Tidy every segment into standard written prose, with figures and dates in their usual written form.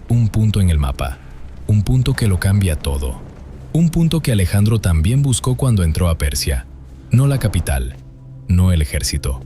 Un punto en el mapa, un punto que lo cambia todo. Un punto que Alejandro también buscó cuando entró a Persia. No la capital, no el ejército,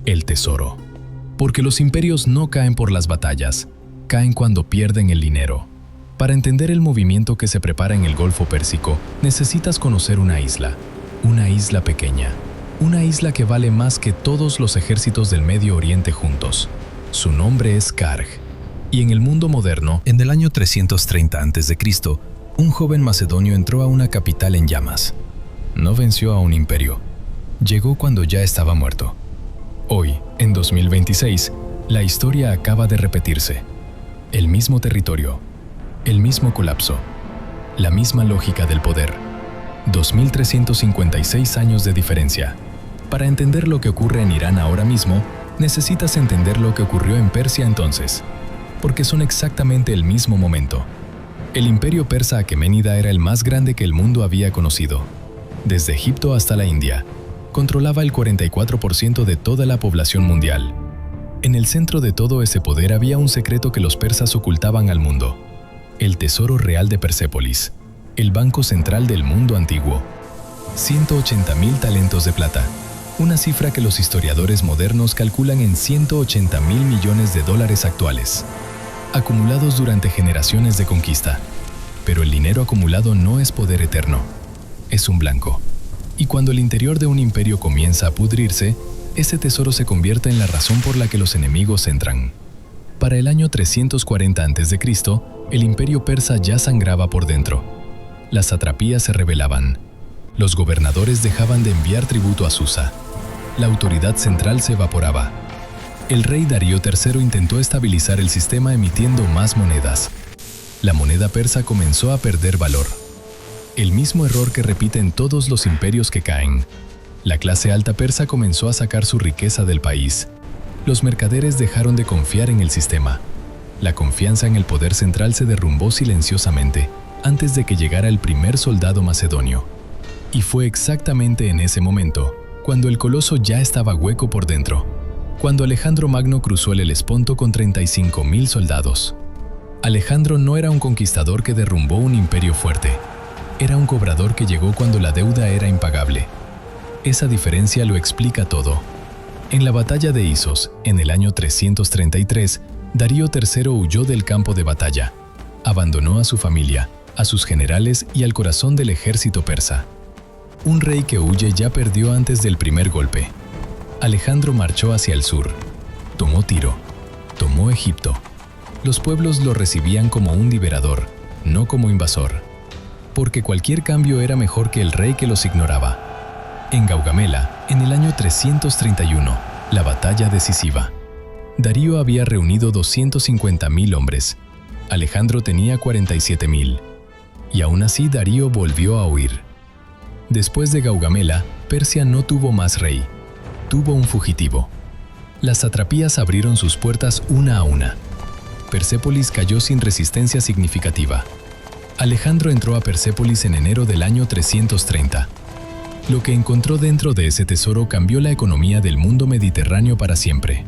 el tesoro. Porque los imperios no caen por las batallas, caen cuando pierden el dinero. Para entender el movimiento que se prepara en el Golfo Pérsico, necesitas conocer una isla pequeña, una isla que vale más que todos los ejércitos del Medio Oriente juntos. Su nombre es Karg. Y en el mundo moderno, En el año 330 a.C., un joven macedonio entró a una capital en llamas. No venció a un imperio. Llegó cuando ya estaba muerto. Hoy, en 2026, la historia acaba de repetirse. El mismo territorio, el mismo colapso, la misma lógica del poder. 2356 años de diferencia. Para entender lo que ocurre en Irán ahora mismo, necesitas entender lo que ocurrió en Persia entonces, porque son exactamente el mismo momento. El imperio persa aqueménida era el más grande que el mundo había conocido. Desde Egipto hasta la India, controlaba el 44% de toda la población mundial. En el centro de todo ese poder había un secreto que los persas ocultaban al mundo: el tesoro real de Persépolis, el banco central del mundo antiguo. 180.000 talentos de plata, una cifra que los historiadores modernos calculan en 180.000 millones de dólares actuales, acumulados durante generaciones de conquista. Pero el dinero acumulado no es poder eterno, es un blanco. Y cuando el interior de un imperio comienza a pudrirse, ese tesoro se convierte en la razón por la que los enemigos entran. Para el año 340 a.C., el imperio persa ya sangraba por dentro. Las satrapías se rebelaban. Los gobernadores dejaban de enviar tributo a Susa. La autoridad central se evaporaba. El rey Darío III intentó estabilizar el sistema emitiendo más monedas. La moneda persa comenzó a perder valor. El mismo error que repiten todos los imperios que caen. La clase alta persa comenzó a sacar su riqueza del país. Los mercaderes dejaron de confiar en el sistema. La confianza en el poder central se derrumbó silenciosamente antes de que llegara el primer soldado macedonio. Y fue exactamente en ese momento, cuando el coloso ya estaba hueco por dentro, cuando Alejandro Magno cruzó el Helesponto con 35.000 soldados. Alejandro no era un conquistador que derrumbó un imperio fuerte. Era un cobrador que llegó cuando la deuda era impagable. Esa diferencia lo explica todo. En la batalla de Isos, en el año 333, Darío III huyó del campo de batalla. Abandonó a su familia, a sus generales y al corazón del ejército persa. Un rey que huye ya perdió antes del primer golpe. Alejandro marchó hacia el sur. Tomó Tiro. Tomó Egipto. Los pueblos lo recibían como un liberador, no como invasor. Porque cualquier cambio era mejor que el rey que los ignoraba. En Gaugamela, en el año 331, la batalla decisiva. Darío había reunido 250.000 hombres. Alejandro tenía 47.000. Y aún así Darío volvió a huir. Después de Gaugamela, Persia no tuvo más rey. Tuvo un fugitivo. Las satrapías abrieron sus puertas una a una. Persépolis cayó sin resistencia significativa. Alejandro entró a Persépolis en enero del año 330. Lo que encontró dentro de ese tesoro cambió la economía del mundo mediterráneo para siempre.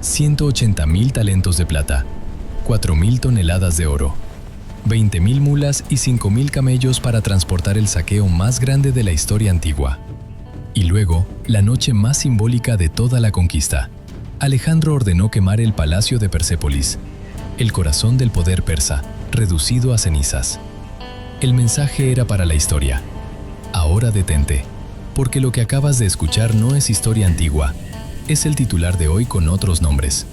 180.000 talentos de plata, 4.000 toneladas de oro, 20.000 mulas y 5.000 camellos para transportar el saqueo más grande de la historia antigua. Y luego, la noche más simbólica de toda la conquista. Alejandro ordenó quemar el palacio de Persépolis, el corazón del poder persa, reducido a cenizas. El mensaje era para la historia. Ahora detente, porque lo que acabas de escuchar no es historia antigua, es el titular de hoy con otros nombres.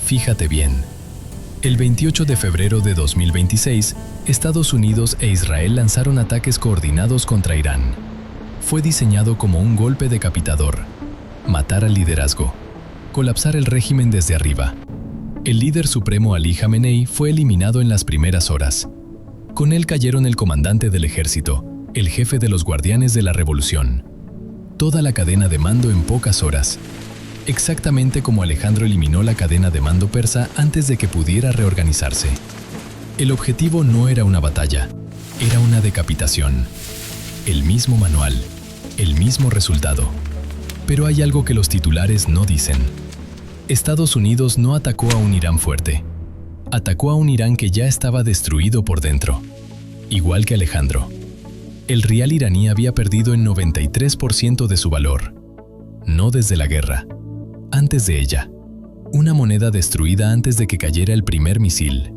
Fíjate bien. El 28 de febrero de 2026, Estados Unidos e Israel lanzaron ataques coordinados contra Irán. Fue diseñado como un golpe decapitador: matar al liderazgo, colapsar el régimen desde arriba. El líder supremo Ali Jamenei fue eliminado en las primeras horas. Con él cayeron el comandante del ejército, el jefe de los guardianes de la revolución. Toda la cadena de mando en pocas horas. Exactamente como Alejandro eliminó la cadena de mando persa antes de que pudiera reorganizarse. El objetivo no era una batalla, era una decapitación. El mismo manual, el mismo resultado. Pero hay algo que los titulares no dicen. Estados Unidos no atacó a un Irán fuerte. atacó a un Irán que ya estaba destruido por dentro. Igual que Alejandro, el rial iraní había perdido el 93% de su valor. No desde la guerra, antes de ella. Una moneda destruida antes de que cayera el primer misil.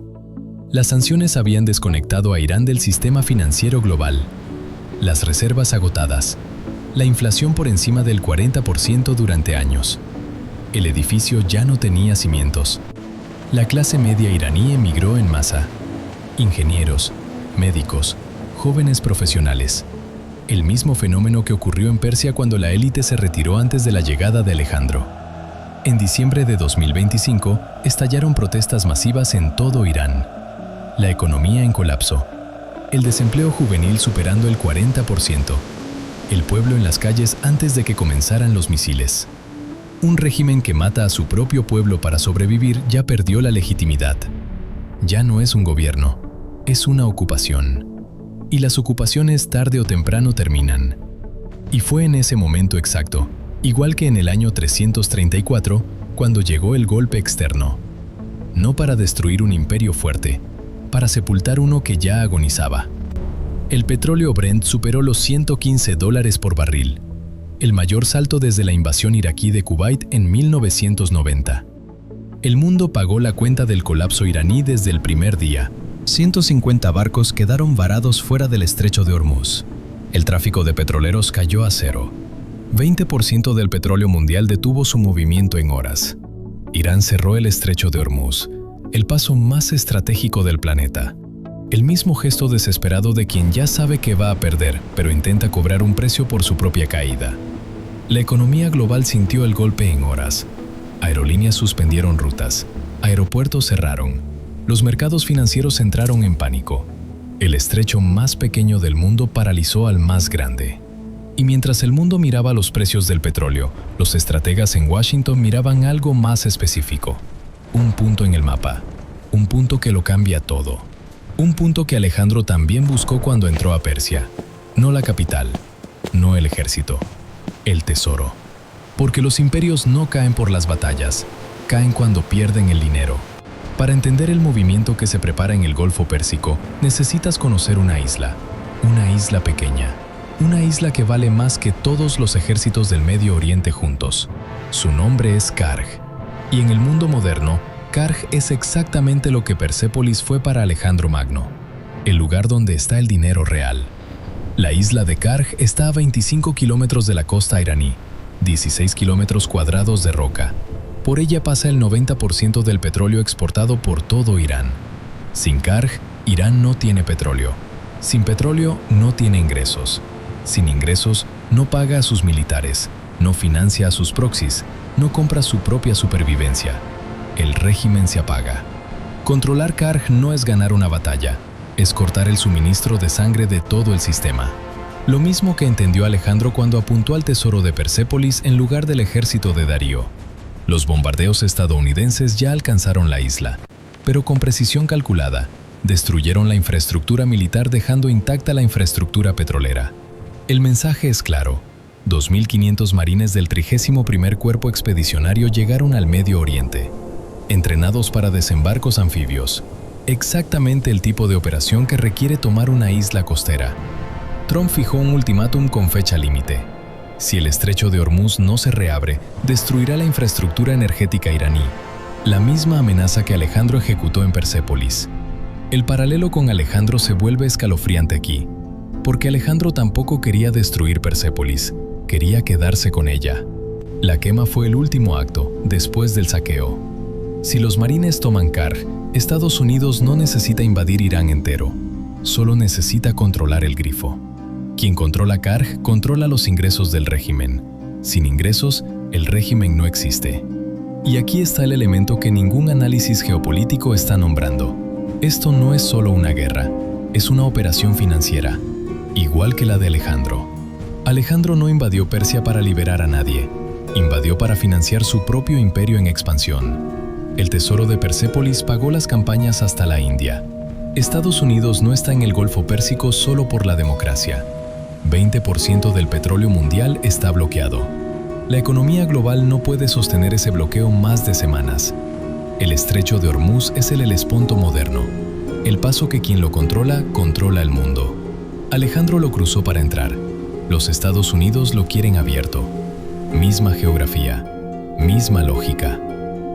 Las sanciones habían desconectado a Irán del sistema financiero global. Las reservas agotadas. La inflación por encima del 40% durante años. El edificio ya no tenía cimientos. La clase media iraní emigró en masa. Ingenieros, médicos, jóvenes profesionales. El mismo fenómeno que ocurrió en Persia cuando la élite se retiró antes de la llegada de Alejandro. En diciembre de 2025, estallaron protestas masivas en todo Irán. La economía en colapso. El desempleo juvenil superando el 40%. El pueblo en las calles antes de que comenzaran los misiles. Un régimen que mata a su propio pueblo para sobrevivir ya perdió la legitimidad. Ya no es un gobierno, es una ocupación. Y las ocupaciones tarde o temprano terminan. Y fue en ese momento exacto, igual que en el año 334, cuando llegó el golpe externo. No para destruir un imperio fuerte, para sepultar uno que ya agonizaba. El petróleo Brent superó los $115 por barril, el mayor salto desde la invasión iraquí de Kuwait en 1990. El mundo pagó la cuenta del colapso iraní desde el primer día. 150 barcos quedaron varados fuera del estrecho de Hormuz. El tráfico de petroleros cayó a cero. 20% del petróleo mundial detuvo su movimiento en horas. Irán cerró el estrecho de Hormuz, el paso más estratégico del planeta. El mismo gesto desesperado de quien ya sabe que va a perder, pero intenta cobrar un precio por su propia caída. La economía global sintió el golpe en horas. Aerolíneas suspendieron rutas, aeropuertos cerraron, los mercados financieros entraron en pánico. El estrecho más pequeño del mundo paralizó al más grande. Y mientras el mundo miraba los precios del petróleo, los estrategas en Washington miraban algo más específico. Un punto en el mapa, un punto que lo cambia todo. Un punto que Alejandro también buscó cuando entró a Persia. No la capital, no el ejército, el tesoro. Porque los imperios no caen por las batallas, caen cuando pierden el dinero. Para entender el movimiento que se prepara en el Golfo Pérsico, necesitas conocer una isla pequeña, una isla que vale más que todos los ejércitos del Medio Oriente juntos. Su nombre es Karg. Y en el mundo moderno, Karg es exactamente lo que Persépolis fue para Alejandro Magno, el lugar donde está el dinero real. La isla de Karg está a 25 kilómetros de la costa iraní, 16 kilómetros cuadrados de roca. Por ella pasa el 90% del petróleo exportado por todo Irán. Sin Karg, Irán no tiene petróleo. Sin petróleo, no tiene ingresos. Sin ingresos, no paga a sus militares, no financia a sus proxies, no compra su propia supervivencia. El régimen se apaga. Controlar Karg no es ganar una batalla, es cortar el suministro de sangre de todo el sistema. Lo mismo que entendió Alejandro cuando apuntó al tesoro de Persépolis en lugar del ejército de Darío. Los bombardeos estadounidenses ya alcanzaron la isla, pero con precisión calculada, destruyeron la infraestructura militar dejando intacta la infraestructura petrolera. El mensaje es claro. 2.500 marines del 31º Cuerpo Expedicionario llegaron al Medio Oriente, entrenados para desembarcos anfibios, exactamente el tipo de operación que requiere tomar una isla costera. Trump fijó un ultimátum con fecha límite. Si el estrecho de Hormuz no se reabre, destruirá la infraestructura energética iraní, la misma amenaza que Alejandro ejecutó en Persépolis. El paralelo con Alejandro se vuelve escalofriante aquí, porque Alejandro tampoco quería destruir Persépolis, quería quedarse con ella. La quema fue el último acto, después del saqueo. Si los marines toman Karg, Estados Unidos no necesita invadir Irán entero, solo necesita controlar el grifo. Quien controla Karg controla los ingresos del régimen. Sin ingresos, el régimen no existe. Y aquí está el elemento que ningún análisis geopolítico está nombrando. Esto no es solo una guerra, es una operación financiera, igual que la de Alejandro. Alejandro no invadió Persia para liberar a nadie, invadió para financiar su propio imperio en expansión. El tesoro de Persépolis pagó las campañas hasta la India. Estados Unidos no está en el Golfo Pérsico solo por la democracia. 20% del petróleo mundial está bloqueado. La economía global no puede sostener ese bloqueo más de semanas. El estrecho de Hormuz es el Helesponto moderno. El paso que quien lo controla, controla el mundo. Alejandro lo cruzó para entrar. Los Estados Unidos lo quieren abierto. Misma geografía, misma lógica.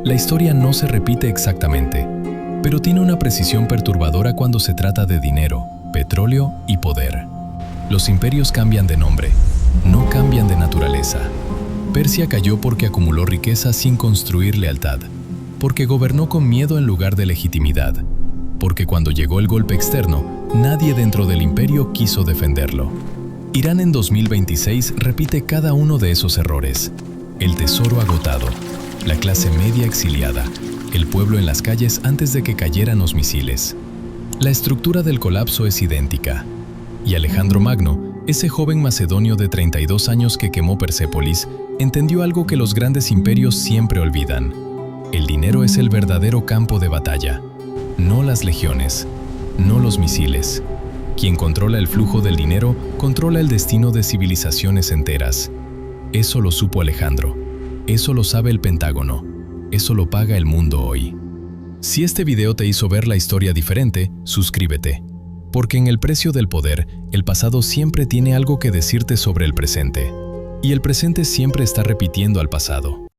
La historia no se repite exactamente, pero tiene una precisión perturbadora cuando se trata de dinero, petróleo y poder. Los imperios cambian de nombre, no cambian de naturaleza. Persia cayó porque acumuló riqueza sin construir lealtad, porque gobernó con miedo en lugar de legitimidad, porque cuando llegó el golpe externo, nadie dentro del imperio quiso defenderlo. Irán en 2026 repite cada uno de esos errores. El tesoro agotado, la clase media exiliada, el pueblo en las calles antes de que cayeran los misiles. La estructura del colapso es idéntica. Y Alejandro Magno, ese joven macedonio de 32 años que quemó Persépolis, entendió algo que los grandes imperios siempre olvidan. El dinero es el verdadero campo de batalla, no las legiones, no los misiles. Quien controla el flujo del dinero, controla el destino de civilizaciones enteras. Eso lo supo Alejandro. Eso lo sabe el Pentágono. Eso lo paga el mundo hoy. Si este video te hizo ver la historia diferente, suscríbete. Porque en el precio del poder, el pasado siempre tiene algo que decirte sobre el presente. Y el presente siempre está repitiendo al pasado.